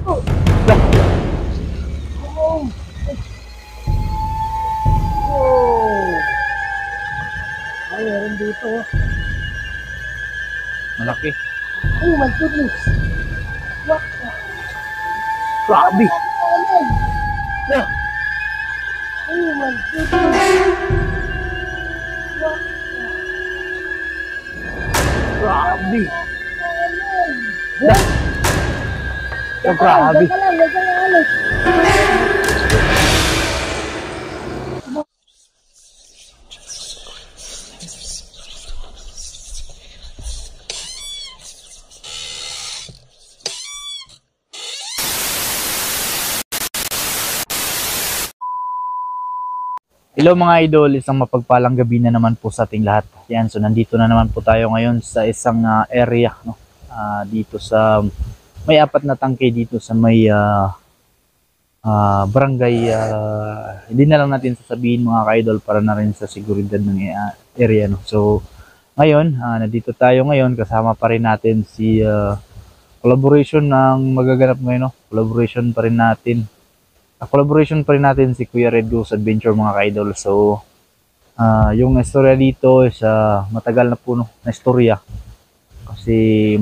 Oh. Oh. Ay, meron dito. Malaki. Oh my goodness. What? Grabe. Yeah. Oh my goodness. What? Grabe. Huh? Grabe. Teka lang, alis. Hello mga idol, isang mapagpalang gabi na naman po sa ating lahat. Yan, so nandito na naman po tayo ngayon sa isang area, no? Dito sa may apat na tangke dito sa may barangay. Hindi na lang natin sasabihin mga ka-idol para na rin sa seguridad ng area, no? So ngayon, nandito tayo ngayon, kasama pa rin natin si collaboration ng magaganap ngayon, no? Collaboration pa rin natin si Kuya Red Goose Adventure mga ka-idol. So yung istorya dito is matagal na po, no, na istorya, kasi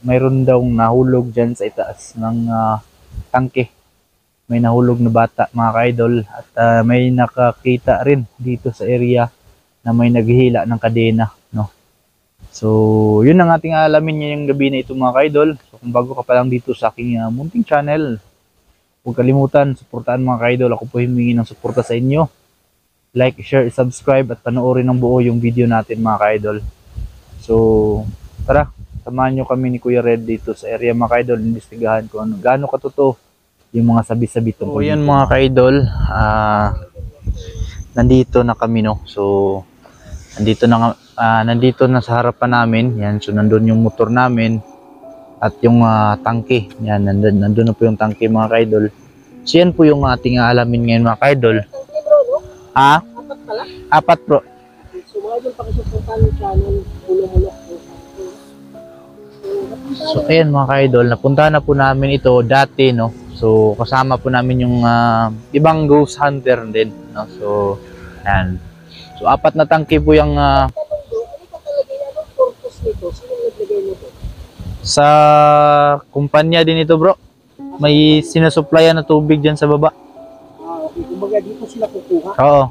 mayroon daw nahulog dyan sa itaas ng tangke. May nahulog na bata mga ka-idol, at may nakakita rin dito sa area na may naghihila ng kadena, no. So yun ang ating alamin ngayong gabi na ito mga ka-idol. So kung bago ka pa lang dito sa aking munting channel, huwag kalimutan, suportahan mga ka-idol. Ako po humingi ng suporta sa inyo. Like, share, subscribe at panoorin ng buo yung video natin mga ka-idol. So, tara, samahan nyo kami ni Kuya Red dito sa area mga ka-idol. Investigahan ko gaano katotoo yung mga sabi-sabi tungkol. So, yan mga ka-idol. Nandito na kami, no. So, nandito na sa harapan namin. Yan, so nandun yung motor namin. At yung tangke, yan, nandun na po yung tangke mga ka-idol. So yan po yung ating alamin ngayon mga ka-idol. Apat pala? Apat bro. So mga idol, pakisuportahan yung channel, Hulong-Hulok. So ayan mga ka-idol, napuntahan na po namin ito dati, no. So kasama po namin yung ibang ghost hunter din, no. So yan. So apat na tangke po yung Ano pa talaga yan? Anong purpose nito? Sino naglagay nito? sa kumpanya din ito bro. May sinasuplayan na tubig dyan sa baba. Okay. Kumbaga dito sila kukuha. Oo.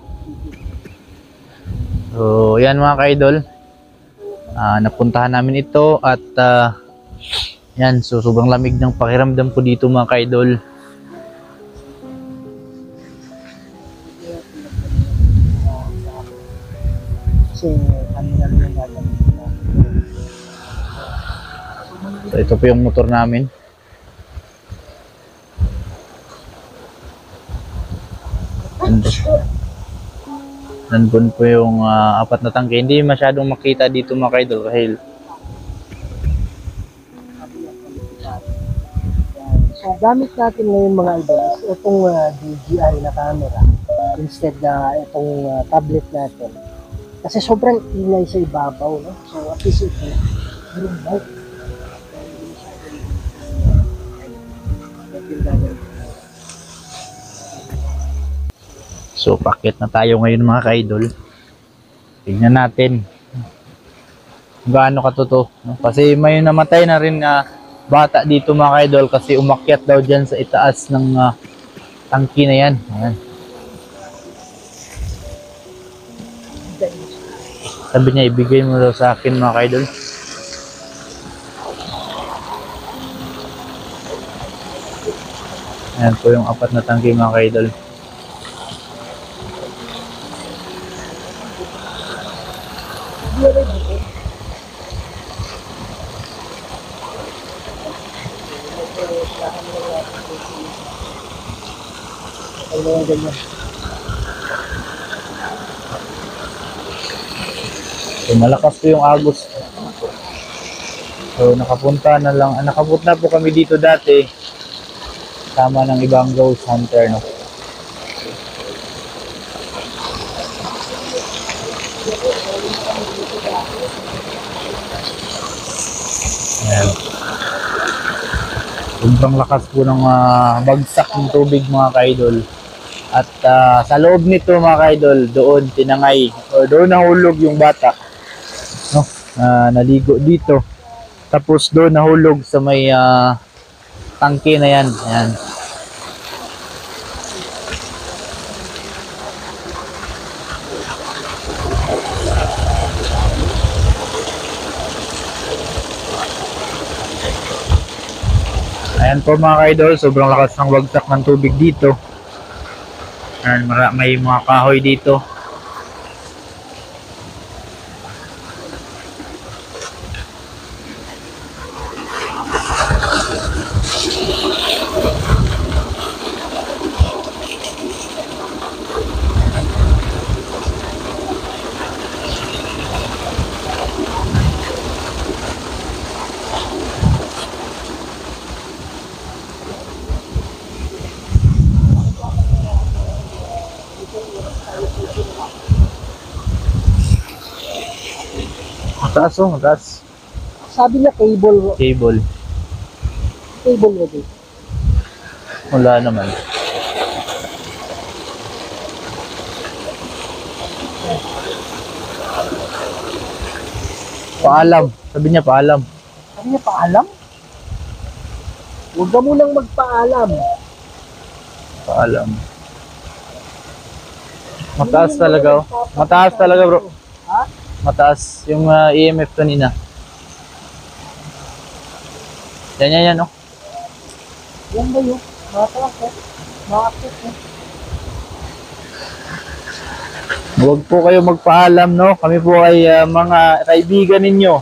So yan mga ka-idol, napuntahan namin ito at yan, so sobrang lamig ng pakiramdam ko dito mga ka-idol. Kasi ano na rin yung gagawin nila. So ito po yung motor namin. Nandun po yung apat na tangke. Hindi masyadong makita dito mga ka-idol dahil So gamit natin ngayon mga idol is itong DJI na camera instead na itong tablet natin. Kasi sobrang ingay sa ibabaw, no? So at least ito, meron light. so packet na tayo ngayon mga ka-idol. Tingnan natin kung gaano katotoo, no? Kasi may namatay na rin bata dito mga ka-idol kasi umakyat daw dyan sa itaas ng tangki na yan. Ayan. Sabi niya ibigay mo daw sa akin mga ka-idol. Ayan po yung apat na tangki mga ka-idol. So malakas po yung agos. So nakapunta po kami dito dati sama ng ibang ghost hunter, no. Ayan. So, Sobrang lakas po ng bagsak ng tubig mga ka-idol. At sa loob nito mga ka-idol, doon tinangay or doon nahulog yung bata. No? Naligo dito. Tapos doon nahulog sa may tangke na yan. Yan. Ayan po mga ka-idol, sobrang lakas ng bagsak ng tubig dito. Ayan, may mga kahoy dito. Mataas oh, mataas. Sabi niya cable. Cable. Cable na din. Wala naman. Paalam. Sabi niya paalam. Sabi niya paalam? Huwag ka munang magpaalam. Paalam. Mataas talaga oh. Mataas talaga bro. Ha? Mataas yung EMF kanina. Yan oh. Yan ba yun? Mataas eh. Makakit eh. Huwag po kayo magpaalam no. Kami po ay mga kaibigan ninyo.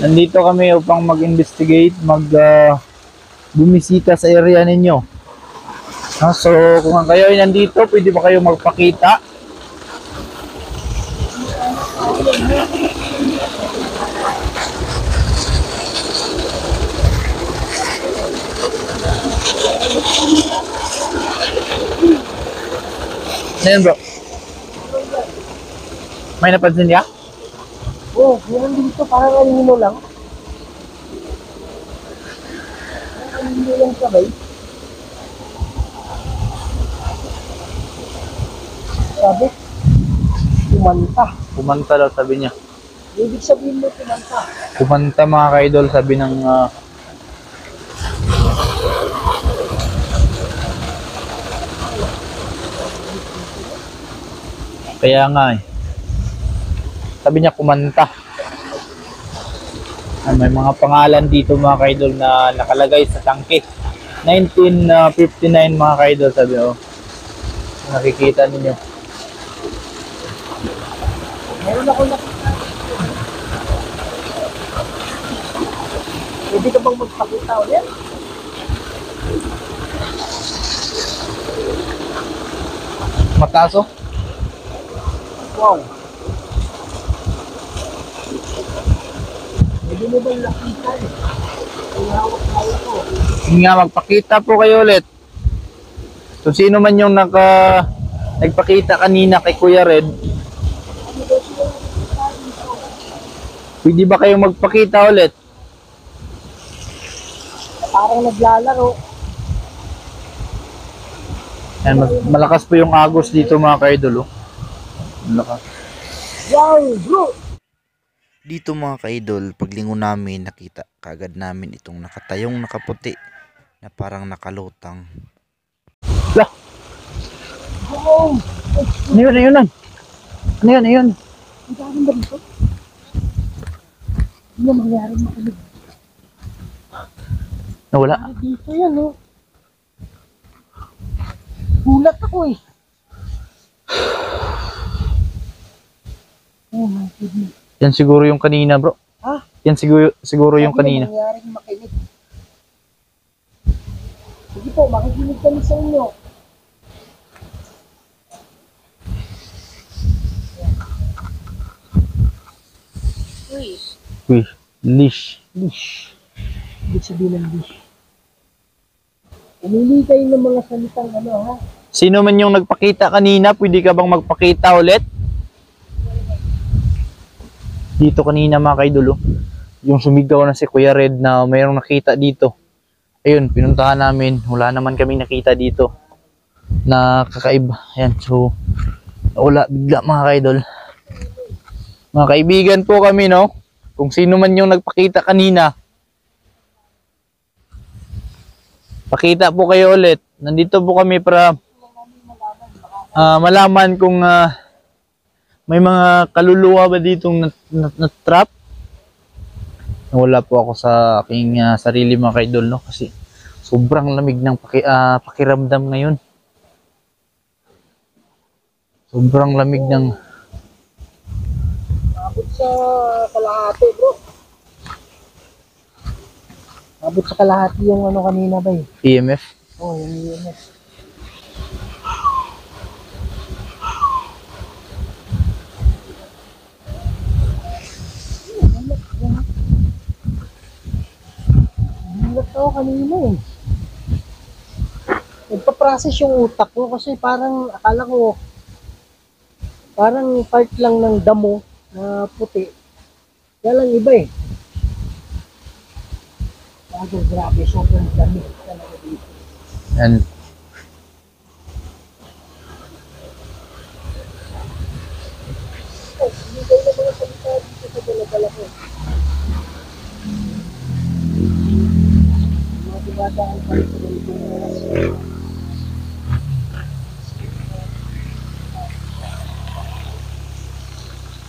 Nandito kami upang mag-investigate, bumisita sa area ninyo. So kung kayo ay nandito, pwede ba kayo magpakita? Ayan bro. May napansin niya? Oo, meron dito parang anino lang. Anino lang sabay. Sabi, kumanta. Kumanta daw sabi niya. Ibig sabihin mo kumanta. Kumanta mga ka-idol sabi ng kaya nga eh. Sabi niya kumanta. May mga pangalan dito mga ka-idol na nakalagay sa tangke. 1959 mga ka-idol sabi oh. Nakikita ninyo. Meron ako nakita. Pwede ka bang magpakita ulit? Mataas oh. Wow. Pwede mo bang nakita eh? Ang hawak-hawak ko. Sige nga, magpakita po kayo ulit. So sino man yung nagpakita kanina kay Kuya Red, pwede ba kayong magpakita ulit? Parang naglalaro. Yan, malakas po yung agos dito mga ka-idol oh. Malakas. Wow, bro! Dito mga ka-idol, paglingon namin nakita kagad namin itong nakatayong nakaputi na parang nakalutang. Lah! Wow! Ano yun? Ano yun? Ang dami ba dito? Ano mangyari makinig? Nawala. Dito yan, oh. Gulat ako eh. Oh my goodness. Yan siguro yung kanina bro. Ha? Yan siguro yung kanina. Ano mangyaring makinig? Sige po, makikinig kami sa inyo. Uy, leash. Leash. Ibig sabihin ng leash. Umili kayo ng mga salitang ano ha? Sino man yung nagpakita kanina, pwede ka bang magpakita ulit? Dito kanina mga ka-idol oh. yung sumigaw na si Kuya Red na mayroong nakita dito. Ayun, pinuntahan namin. Wala naman kaming nakita dito na kakaiba. Ayan, so wala bigla mga kaidol. Mga kaibigan po kami, no? Kung sino man yung nagpakita kanina, pakita po kayo ulit. Nandito po kami para malaman kung may mga kaluluwa ba ditong na-trap. Wala po ako sa aking sarili mga kaidol, no? Kasi sobrang lamig ng pakiramdam ngayon. Sobrang lamig ng... Abot sa kalahati, bro. Abot sa kalahati yung ano kanina ba eh. EMF. Oh, yung EMS. Nagulat ako kanina eh. Nagpa-process yung utak ko kasi parang akala ko parang part lang ng damo na puti. Kaya lang iba eh. Bago grabe, sobrang dami talaga dito. Yan. Oh, hindi kayo na mga salita dito sa dala-dala ko. Mga dumadaan pa rin sa ganitong oras.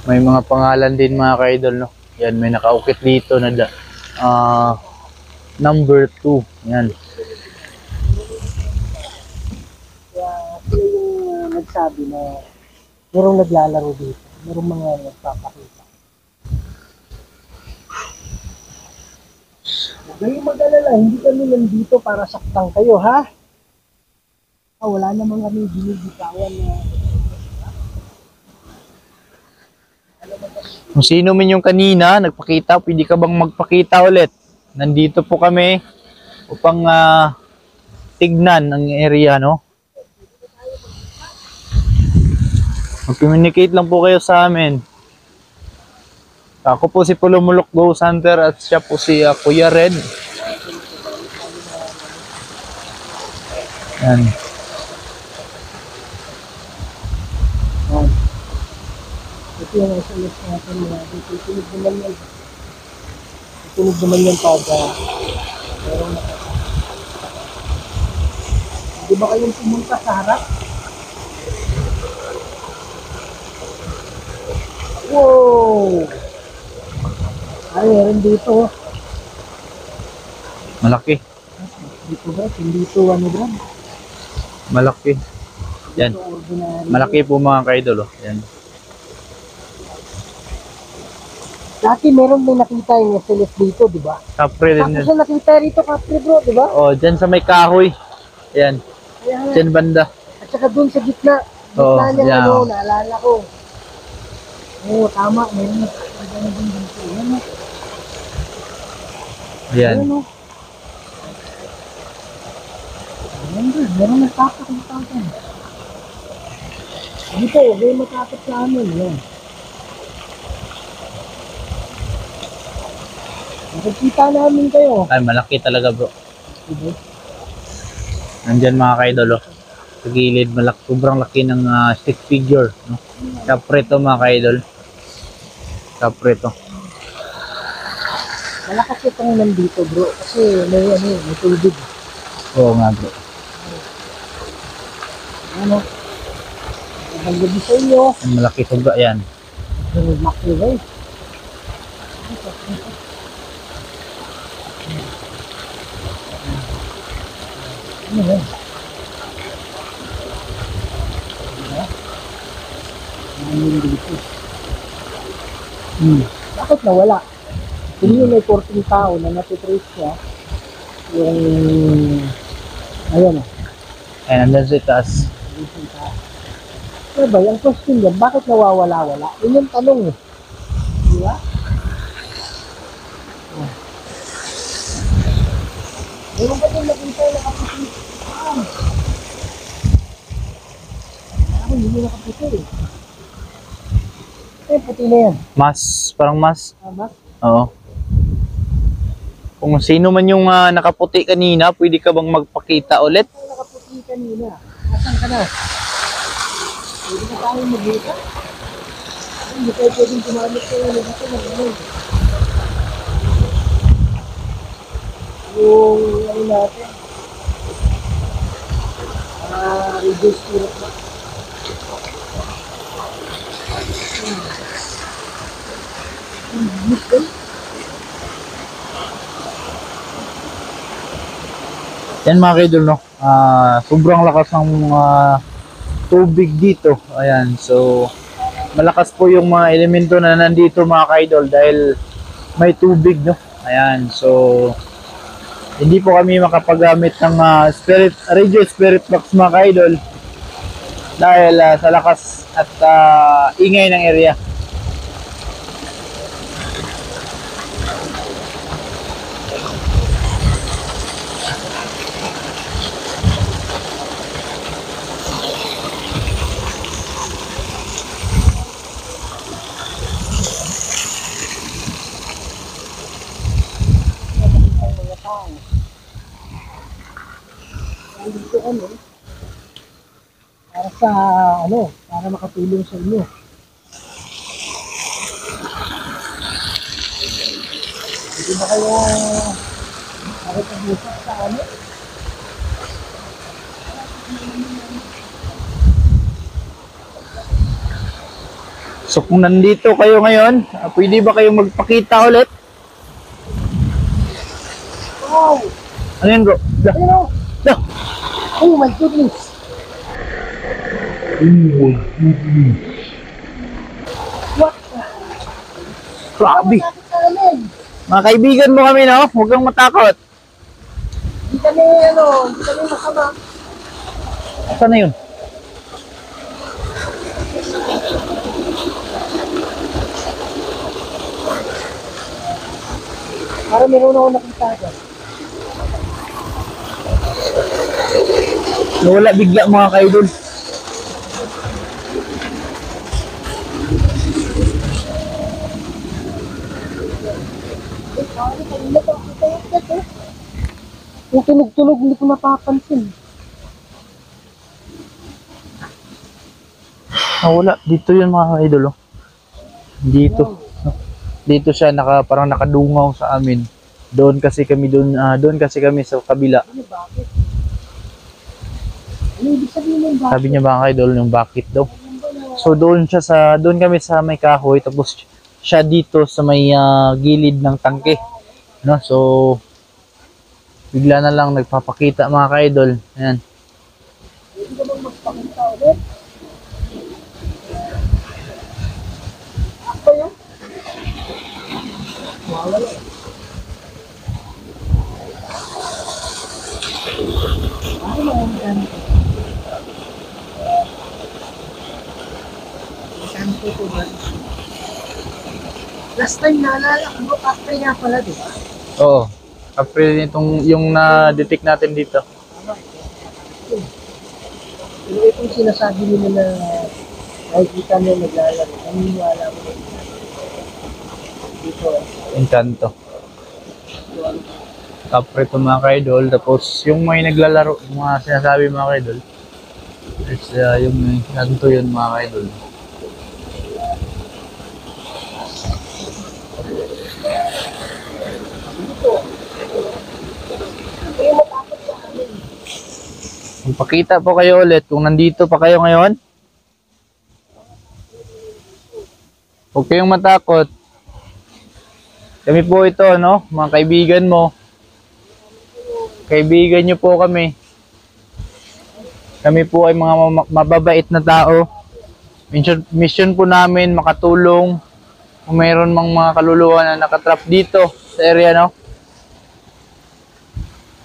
May mga pangalan din mga kaidol, no? Yan, may nakaukit dito na number 2. Yan. Kaya sila yung nagsabi na merong naglalaro dito. Merong mga nagpapakita. Huwag kayong mag-alala, hindi kami nandito para saktan kayo, ha? Wala naman kami binibitawan na Kung sino man yung kanina nagpakita, pwede ka bang magpakita ulit? Nandito po kami upang tignan ang area, no? Mag-communicate lang po kayo sa amin. Ako po si Pulumulok Ghost Hunter at siya po si Kuya Red. Yan. ito yung SMS natin na tutunog naman yan. Tutunog naman yan pag merong nakakita. Di ba kayong pumunta sa harap? Wow! Ay, meron dito. Malaki. Dito ba? Dito ano ba? Malaki. Yan. Dito ordinary. Malaki po mga kaidol. Oh. Yan. Dati meron din nakita yung SLS dito, di ba? Kapre din Tapos yan. na nakita rito, kapre bro, di ba? Oh, dyan sa may kahoy. Yan. Kaya nga. Dyan banda. At saka dun sa gitna. Oo, Gitna niya, yeah. ano, naalala ko. Oo, tama. Meron nakita din dito. Yan, o. Yan. Ayan, o. Ayan, bro. Meron nagpapakita dyan. Dito, may matapit sa amin. Yan. Nakikita namin kayo. Ay, malaki talaga bro. Diba? Nandyan mga kaidol. Oh. Sa gilid, sobrang laki ng stick figure. No? Kapre to mga kaidol. Kapre to. Malakas itong nandito bro. Kasi may, ano, may tubig. Oo nga bro. Ano? Ang gabi sa inyo. Malaki sobra yan. Makro guys. Ano yan? Ano dito? Bakit nawala? Hindi yung may 14 tao na natitrace niya. Yung... Ayan o. Ay, nandun sa itaas. 14 tao. Ano ba? Yung question yan, bakit nawawala-wala? Yun yung tanong eh. Di ba? Meron ka din nakita na nakaputi. Ako hindi nakaputi eh. Puti na yan. Mas, parang mas. Tama? Oo. Kung sino man yung nakaputi kanina, pwede ka bang magpakita ulit? Ang nakaputi kanina. Asan ka na? Pwede na tayo mag-hita? Hindi tayo pwedeng gumamit ko yung dito na gano'n. Yung ano natin. Reduce tulak na. Yan mga kaidol, no? Sobrang lakas ng tubig dito. Ayan, so malakas po yung mga elemento na nandito mga kaidol dahil may tubig, no? Ayan, so hindi po kami makapagamit ng radio spirit box mga kaidol dahil sa lakas at ingay ng area. Dito ano, para sa ano, para makatulong sa inyo. Hindi ba kayo nakipag-usap sa ano? So kung nandito kayo ngayon, pwede ba kayong magpakita ulit? Wow! Ano yun bro? Ayun o! No. Oh my goodness! What? Grabe! Bakit sa amin? Mga kaibigan mo kami, no? Huwag kang matakot. Hindi kami ano, hindi kami masama. Saan na yun? Para meron ako nakita dyan. Nawala bigla mga kaidol. Yung tunog-tunog hindi ko napapansin. Nawala. Dito yun mga kaidol. Oh. Dito. Dito siya parang nakadungaw sa amin. Doon kasi kami sa kabila. Ano bakit? Ano ibig sabihin ng bakit? Sabi niya mga kaidol yung bakit daw. So doon kami sa may kahoy tapos siya dito sa may gilid ng tangke. No? So bigla na lang nagpapakita mga kaidol. Ayan. Pwede ka bang magpakita ulit? Ako yun? Wala. Ay, mga kanto ko ba? Last time naalala ko, April nga pala, di ba? Oo. April yung na-detect natin dito. Pero itong sinasabi nila na nakikita nyo naglalaro, naniniwala mo dito. Encanto. Kapre ito mga kaidol. Tapos yung may naglalaro, mga sinasabi mga kaidol. Is yung Encanto yun mga kaidol. Kaya matakot sa amin. Magpakita po kayo ulit kung nandito pa kayo ngayon. Huwag kayong matakot. Kami po ito, no? Mga kaibigan mo. Kaibigan nyo po kami. Kami po ay mga mababait na tao. Mission po namin makatulong kung mayroon mang mga kaluluwa na nakatrap dito sa area, no?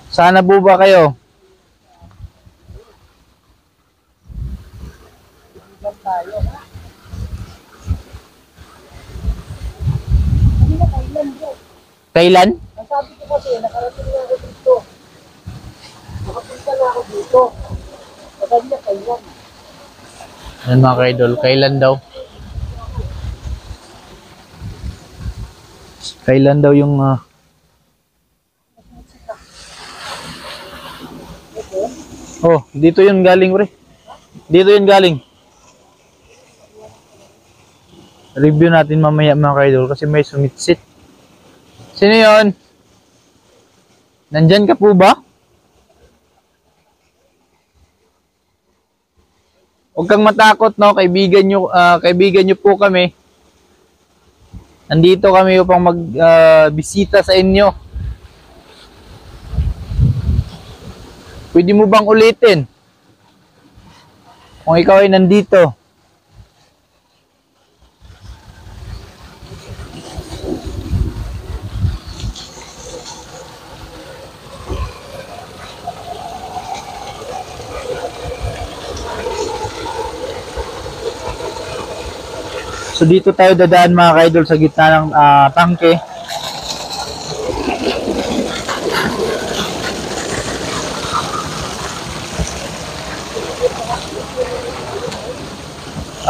Sana po ba kayo? Ilan tayo, ha? Hindi na kailan bro. Kailan? Ang sabi ko kasi, nakarating na ako dito. Nakapunta na ako dito. Sabi niya kailan. Yan mga kaidol, kailan daw? Kailan daw yung Oh, dito yun galing, pre. Dito yun galing. Review natin mamaya mga ka-idol kasi may sumitsit. Sino yun? Nandyan ka po ba? Huwag kang matakot, no? Kaibigan nyo po kami. Nandito kami upang magbisita sa inyo. Pwede mo bang ulitin? Kung ikaw ay nandito. So dito tayo dadaan mga ka-idol sa gitna ng tangke.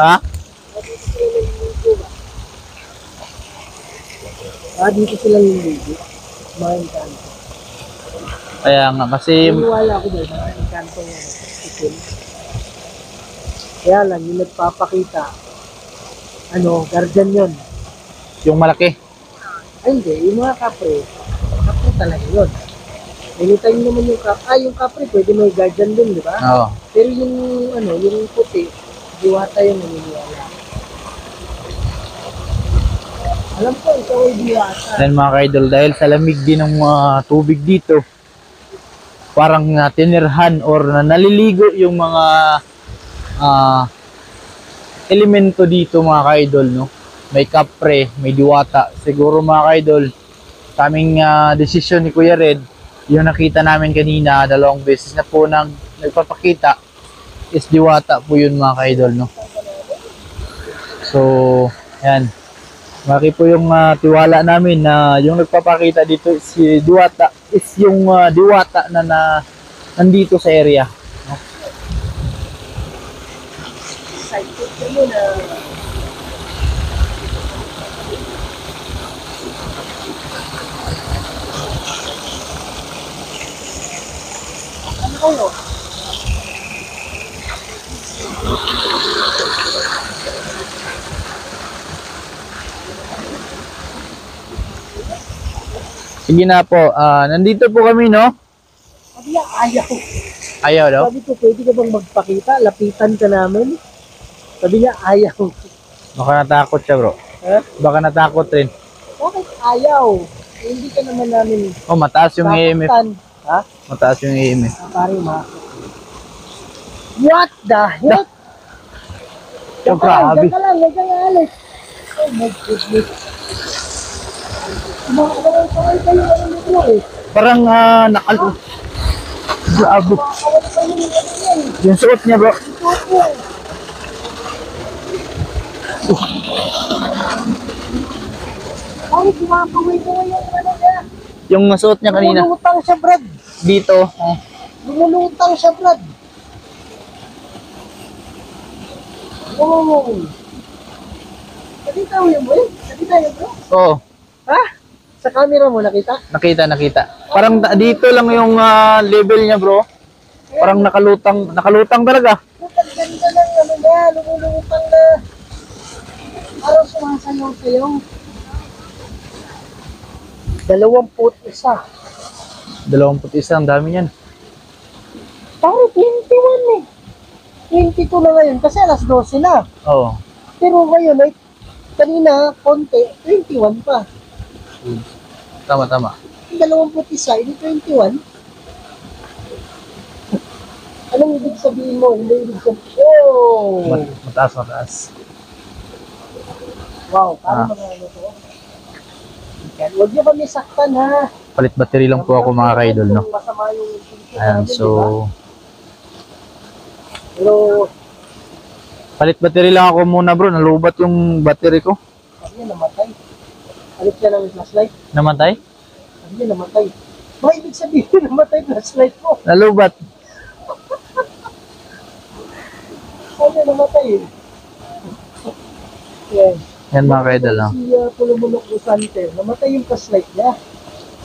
Ha? Dito sila yung baby. Mga engkanto. Kaya nga kasi Wala ako doon, mga engkanto yan. Itim. Kaya lang, yung nagpapakita, guardian yun. yung malaki. Ay hindi, yung mga kapre talaga yun. Anytime naman yung kapre, pwede may guardian dun, di ba? Oo. Pero yung puti, diwata yung naniniwala. Alam ko, ikaw ay diwata. Then mga ka-idol, dahil sa lamig din ng tubig dito, parang tinirhan or naliligo yung mga elemento dito mga ka-idol, no? May kapre, may diwata. Siguro mga ka-idol, kaming desisyon ni Kuya Red, yung nakita namin kanina, 2 beses na po nagpapakita, is diwata po yun mga ka-idol, no? So, yan. Maki po yung tiwala namin na yung nagpapakita dito si diwata is yung diwata na nandito sa area. No? Excited kami na ano kayo? Sige na po. Nandito po kami, no? Sabi niya, ayaw. Ayaw daw. Sabi ko, pwede ka bang magpakita? Lapitan ka namin. Sabi niya, ayaw. Baka natakot siya, bro. Ha? Baka natakot rin. Bakit ayaw? Hindi ka naman namin Oh, mataas yung EMF. takutan. Ha? Mataas yung EMF. Pare, what the heck? Oh, grabe. Diyan ka lang, huwag kang alis. Oh my goodness. Kumakawal-kawal kayo ng nito eh. Parang grabe. Kumakawal kayo ng nito yan. Yung suot niya, bro. Ay, kumakawal-kawal yung ano niya. Yung suot niya kanina. Lumulutang siya, Brad. Dito. Lumulutang siya, Brad. Oh. Nakita mo yun, boy? Nakita yun, bro? Oo. Ha? Sa camera mo nakita? Nakita. Parang dito lang yung level niya, bro. Parang nakalutang talaga. Ang ganda ng ano niya, lumulutang na. Parang sumasayaw-sayaw. 21. 21, ang dami niyan. Pare, 21 eh. 22 na ngayon kasi alas 12 na. Oo. Pero ngayon ay kanina, konti, 21 pa. Tama. 21, hindi 21. Anong ibig sabihin mo? Hindi ibig sabihin. Oh! Mataas. Wow, parang mga ano to. Yan, huwag niyo kami saktan ha. Palit battery lang po ako mga ka-idol, no? Masama yung thinking Ayan, namin, so di ba? Pero, palit battery lang ako muna, bro. Nalubat yung battery ko. sabi niya namatay. Alit siya ng flashlight. Namatay? Sabi niya namatay. Ba, ibig sabihin namatay flashlight mo. Nalubat. Sabi niya namatay eh. Yan. Yan mga ka-idol, no? Si Pulumulok Usante, namatay yung flashlight niya.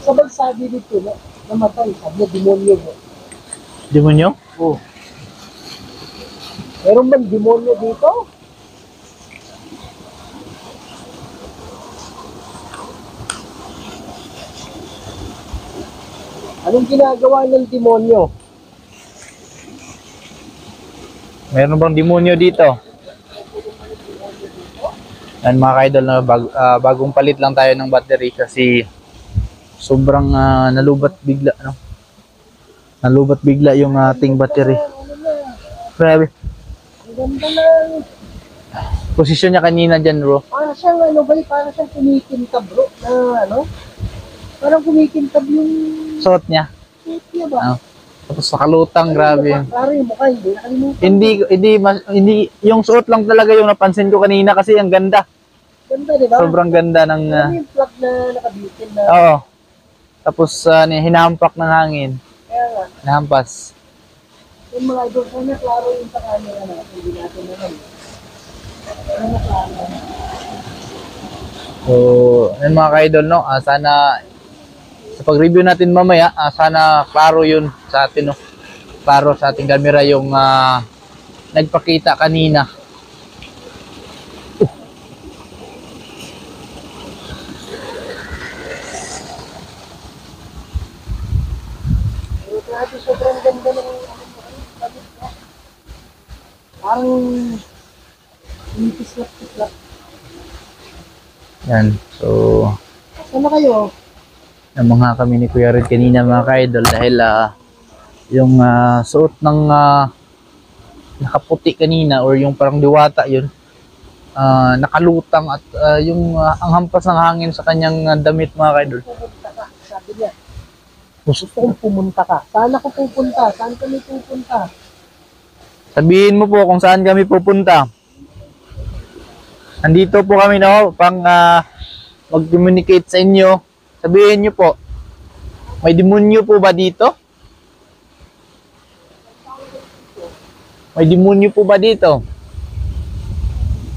Sabay sabi dito na namatay. Sabi niya, demonyo mo. Demonyo? Oh. Meron bang demonyo dito? Anong ginagawa ng demonyo? Meron bang demonyo dito? Yan mga ka-idol, na bagong palit lang tayo ng battery kasi sobrang nalubat bigla, no? Nalubat bigla yung ating battery. Grabe. Ang ganda ng... Posisyon niya kanina dyan, bro. Para siyang ano ba, para siyang kumikintab bro, na ano? Parang kumikintab yung Suot niya. suit niya ba? Ah, tapos nakalutang, grabe. Klaro yung mukha, hindi nakalimutan. Hindi, yung suot lang talaga yung napansin ko kanina kasi ang ganda. Ganda, di ba? Sobrang ganda ng, Ano yung plug na nakabitin na, oo. Tapos, hinampak ng hangin. kaya nga, Nahampas. yung mga idol, sana klaro yung sa camera na, hindi natin naman. Sana klaro. So, yun mga ka-idol, no? Sana, sa pag-review natin mamaya, sana klaro yun sa atin, no? Klaro sa ating camera yung nagpakita kanina. Pero grabe, sobrang ganda ng kabit niya. Parang inipislap-pislap. Yan. So, Sana kayo? mga kami ni Kuya Red kanina mga ka-idol dahil yung suot ng nakaputi kanina or yung parang diwata yun, nakalutang at yung ang hampas ng hangin sa kanyang damit mga ka-idol. Pupunta ka, sabi niya. Gusto kong pumunta ka. Saan ako pupunta? Saan kami pupunta? Sabihin mo po kung saan kami pupunta. Nandito po kami, no, pang mag-communicate sa inyo. Sabihin nyo po, may demonyo po ba dito? May demonyo po ba dito?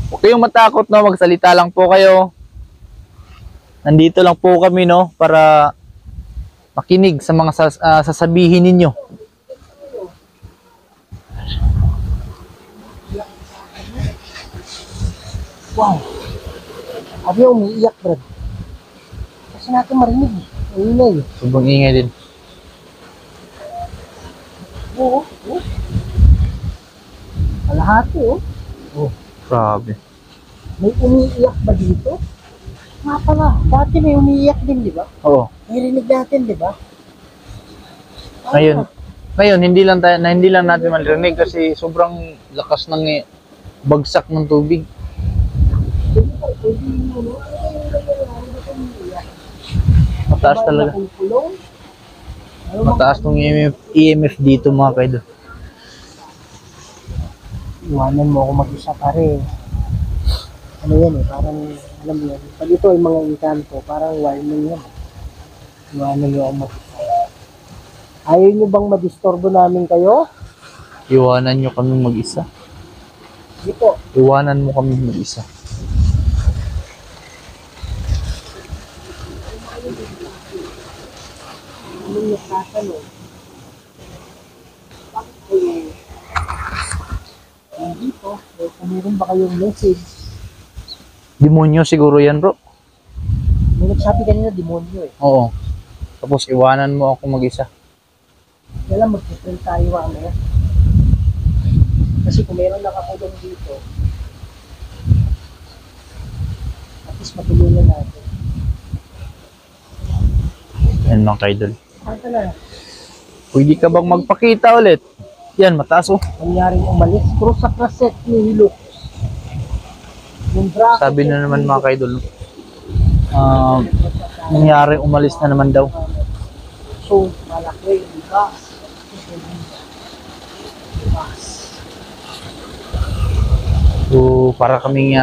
Huwag kayong matakot, no, magsalita lang po kayo. Nandito lang po kami, no, para makinig sa mga sasabihin ninyo. Wow. Sabi yung umiiyak, Brad. Kasi natin marinig. Ingay. Sobrang ingay din. Oo. Oo. Kalahati, oh. Oh, grabe. May umiiyak ba dito? Nga pala. Dati may umiiyak din, di ba? Oo. Narinig natin, di ba? Ngayon hindi lang natin maririnig kasi sobrang lakas ng bagsak ng tubig. Mataas talaga. Mataas tong EMF dito mga kaidol. Iwanan mo ako mag-isa pare. Ano yan eh, parang alam mo yan. Pag ito ay mga inkanto, parang warning yan. Iwanan mo ako mag-isa. Ayaw nyo bang madistorbo namin kayo? Iwanan nyo kami mag-isa. Hindi po. Iwanan mo kami mag-isa. Ano yung tatanong? Bakit kayo nandito? O kung meron ba kayong message? Demonyo siguro yan, bro. May nagsabi kanina demonyo eh. Oo. Tapos iwanan mo ako mag-isa. Kaya lang mag-friend tayo ano. Kasi kung meron nakakulong dito, at least matulungan natin. Yan mga kaidol. Saan ka na? Pwede ka bang magpakita ulit? Yan, mataas oh. Nangyaring umalis. Pero sa kaset ni Hilux. Yung bracket Sabi na naman mga kaidol. Nangyari umalis na naman daw. So, malaki, di ba? So, para kaming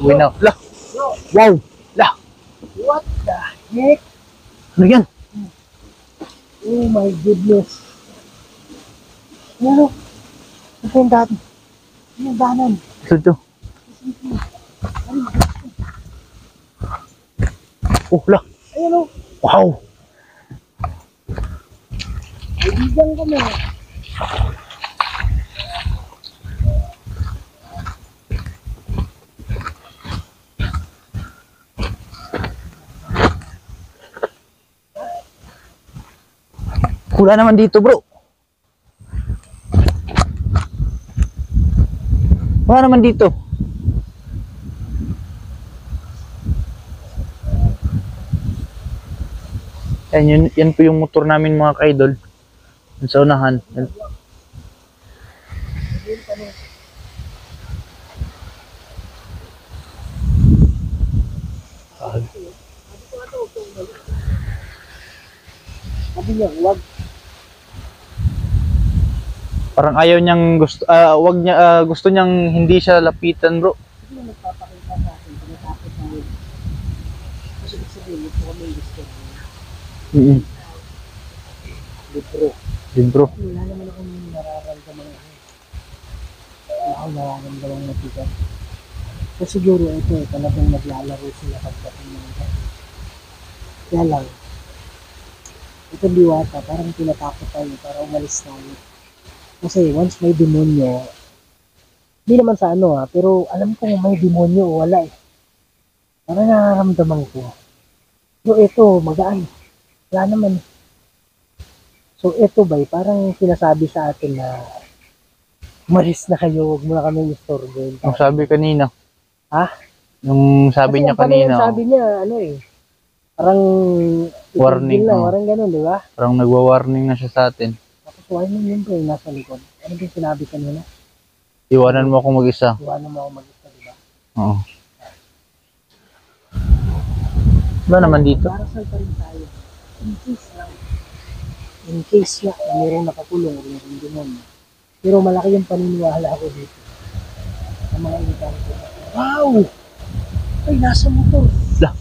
win out. Lah! Wow! Lah! What the heck? Ano yan? Oh my goodness. Ano? Ito yung dati. Ito yung danan. Ito. Oh, lah! Ayun o. Wow! Kaibigan kami. Wala naman dito, bro. Wala naman dito. Yan po yung motor namin mga ka-idol. Yan sa unahan. Yan. Sabi niya, wag. Parang ayaw niyang gusto niyang hindi siya lapitan, bro. Hindi na nagpapakita sa akin, pinatakot na yun. Kasi ibig sabihin, ito kami gusto. Libro. Libro. Wala naman akong nararamdaman ako. Wala akong nararamdaman na tigas. So siguro ito talagang naglalaro sila pagdating ng gabi. Kaya lang, ito diwata, parang tinatakot tayo para umalis tayo. Kasi once may demonyo, hindi naman sa ano pero alam ko may demonyo o wala eh. Parang nararamdaman ko. So ito, magaan. Wala naman. So ito ba, parang sinasabi sa atin na umalis na kayo, huwag mo na kami istorbo. Yung sabi kanina. Ha? Yung sabi Kasi niya ang paano kanina. yung sabi niya, ano eh, parang Warning, na, oh. parang ganun, di ba? Parang nagwa-warning na siya sa atin. Tapos warning yun ko yung nasa likod. Ano yung sinabi kanina? Iwanan mo ako mag-isa. Iwanan mo ako mag-isa, di ba? Oo. Wala naman dito. Darasal pa rin tayo. In case lang. In case nga, na mayroong nakakulong o mayroong demonyo. Pero malaki yung paniniwala ko dito. Sa mga initan ko. Wow! Ay, nasa motor. Lah.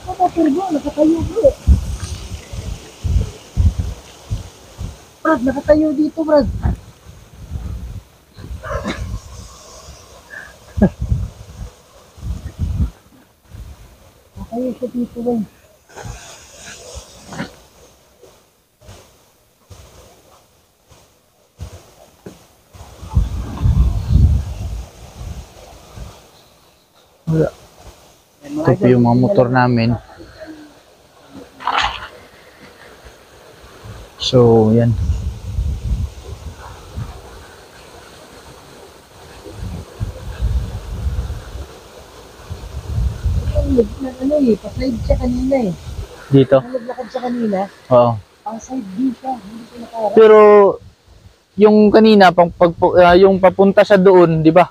Motor bro, nakatayo bro. Brad, nakatayo dito Brad. Nakatayo siya dito bro. Wala. Ito po yung mga motor namin. So, yan. Ano eh, pa-side siya kanina eh. Dito. Naglakad siya kanina, Oo. pang-side view siya, hindi siya nakarap. Pero, yung kanina, yung papunta siya doon, di ba?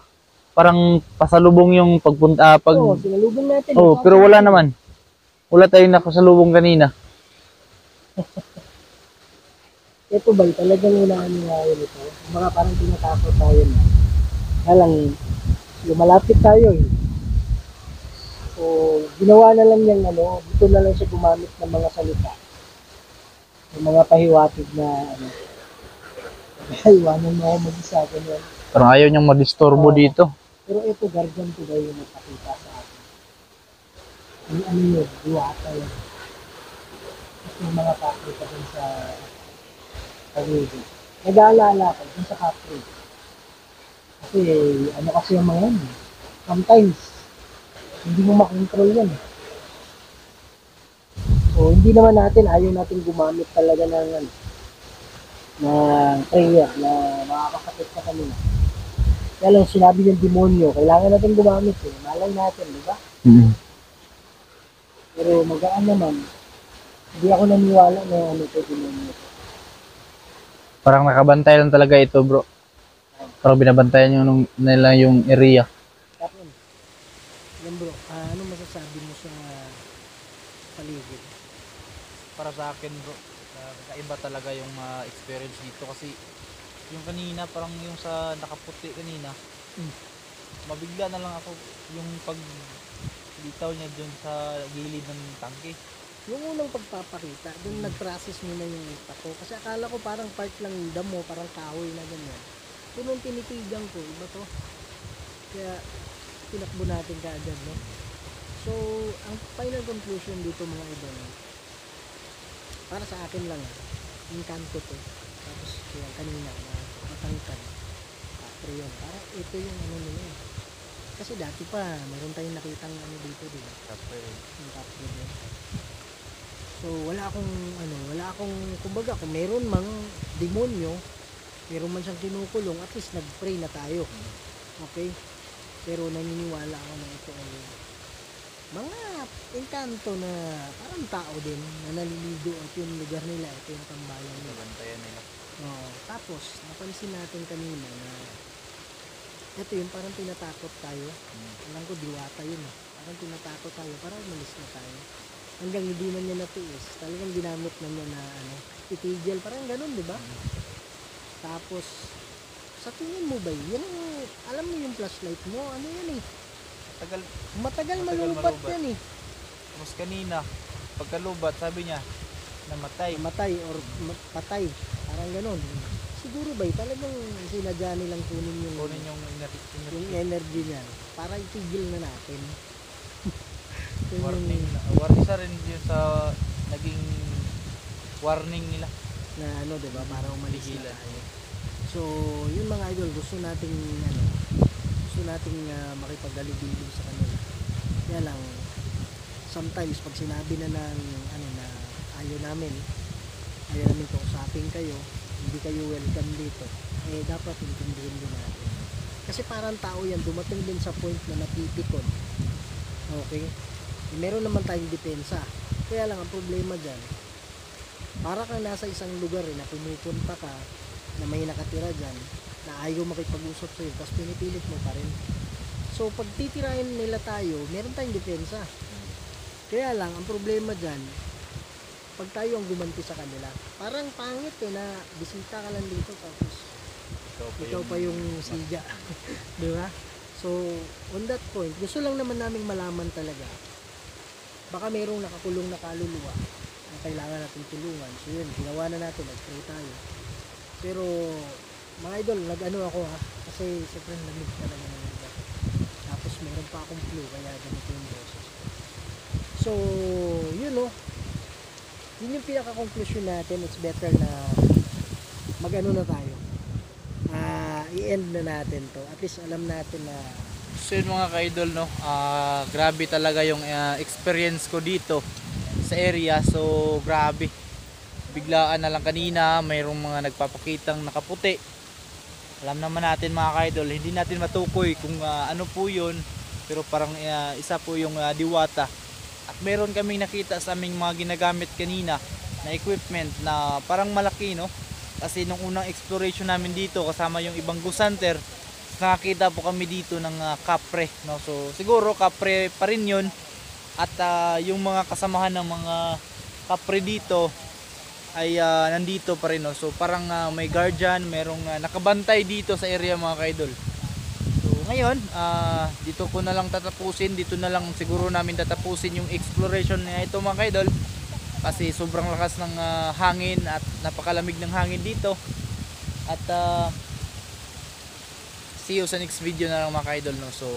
Parang pasalubong yung pagpunta, Oo, sinalubong natin. Oh, pero wala naman. Wala tayong nakasalubong kanina. Ito ba, talagang unahan niya yun ito. Mga parang tinatakot tayo na. Kaya lang, lumalapit tayo eh. So, ginawa na lang niyang ano, dito na lang siya gumamit ng mga salita. Yung mga pahiwatig na ano. Iwanan mo ako mag-isa, ganyan. Parang ayaw niyang madisturbo Oo. dito. Pero ito, guardian ko daw yung nagpakita sa akin. Yung ano yun, duwata yun. At yung mga pakita dun sa paligid. Nag-aalala ko dun sa kapre. Kasi ano kasi yung mga yan. Sometimes, hindi mo makontrol yan. So, hindi naman natin, ayaw natin gumamit talaga ng ano, na prayer na makakasakit sa kanila. Kaya lang sinabi ng demonyo, kailangan natin gumamit eh. Malay natin, di ba? Pero magaan naman, hindi ako naniwala na ano ito demonyo. Parang nakabantay lang talaga ito, bro. Parang binabantayan nila yung area. Tapos, yan bro, ano masasabi mo sa paligid? Para sa akin, bro, kakaiba talaga yung experience dito kasi yung kanina, parang yung sa nakaputi kanina, mabigla na lang ako yung paglitaw niya dun sa gilid ng tangke. Yung unang pagpapakita, doon nag-process mo na yung utak ko. Kasi akala ko parang part lang ng damo, parang kahoy na ganyan. So nung tinitigan ko, iba to. Kaya tinakbo natin kaagad, no? So, ang final conclusion dito mga idol, para sa akin lang yung kanto to. Tapos yung kanina na matangkad, kapre yun. Parang ito yung ano nila eh. Kasi dati pa, mayroon tayong nakitang ano dito, di ba? Kapre. Yung kapre din. So wala akong, kumbaga kung meron mang demonyo, meron man siyang kinukulong, at least nag-pray na tayo. Okay? Pero naniniwala ako na ito ay mga engkanto na parang tao din na naliligo at yung lugar nila, ito yung tambayan nila. Bantayan nila. Tapos napansin natin kanina na ito yung parang tinatakot tayo. Alam ko diwata yun eh. Parang tinatakot tayo, parang umalis na tayo. Hanggang hindi na niya natiis, talagang ginamit na niya na itigil, parang ganun, di ba? Tapos sa tingin mo ba yan ang, alam mo yung flashlight mo, ano yan eh, Tagal. matagal malubat. malubat yan eh. Tapos kanina, pagkalubat, sabi niya, namatay. Matay or patay, parang ganun. Siguro ba talagang sinadya nilang kunin yung Kunin yung yung energy niya para itigil na natin. Yun warning. yung Warning isa rin yun sa naging warning nila. na ano, 'di ba, para umalis na Pigilan. tayo. So, yun mga idol, gusto nating makipagalibilig sa kanila. Kaya lang sometimes pag sinabi na ng na ayaw namin kausapin kayo, hindi kayo welcome dito, eh dapat intindihin din natin. Kasi parang tao yan, dumating din sa point na napipikon. Okay? Eh, meron naman tayong depensa. Kaya lang ang problema dyan, para kang nasa isang lugar na pumupunta ka, na may nakatira dyan, na ayaw makipag-usap sa'yo, tapos pinipilit mo pa rin. So pag titirahin nila tayo, meron tayong depensa. Kaya lang, ang problema dyan, pag tayo ang gumanti sa kanila, parang pangit na bisita ka lang dito, tapos ikaw pa yung siga. Di ba? So, on that point, gusto lang naman naming malaman talaga. Baka mayroong nakakulong na kaluluwa na kailangan natin tulungan. So yun, ginawa na natin, nag-pray tayo. Pero, mga idol, nag-ano ako kasi sobrang lamig talaga ng lugar. Tapos meron pa akong flu, kaya ganito yung boses. So, yun yun yung pinaka-conclusion natin. It's better na mag-ano na tayo. I-end na natin to. At least alam natin na So yun mga ka-idol, no? Grabe talaga yung experience ko dito sa area. So grabe. Biglaan na lang kanina, mayroong mga nagpapakitang nakaputi. Alam naman natin mga ka-idol, hindi natin matukoy kung ano po yun. Pero parang isa po yung diwata. At meron kaming nakita sa aming mga ginagamit kanina na equipment na parang malaki, no? Kasi nung unang exploration namin dito kasama yung ibang ghost hunter, nakakita po kami dito ng kapre, no? So siguro kapre pa rin yun. At yung mga kasamahan ng mga kapre dito ay nandito pa rin, no? So parang may guardian, merong nakabantay dito sa area mga ka-idol. So ngayon, dito ko na lang tatapusin, dito na lang siguro namin tatapusin yung exploration na ito mga ka-idol. Kasi sobrang lakas ng hangin at napakalamig ng hangin dito. At see you sa next video na lang mga ka-idol, no? So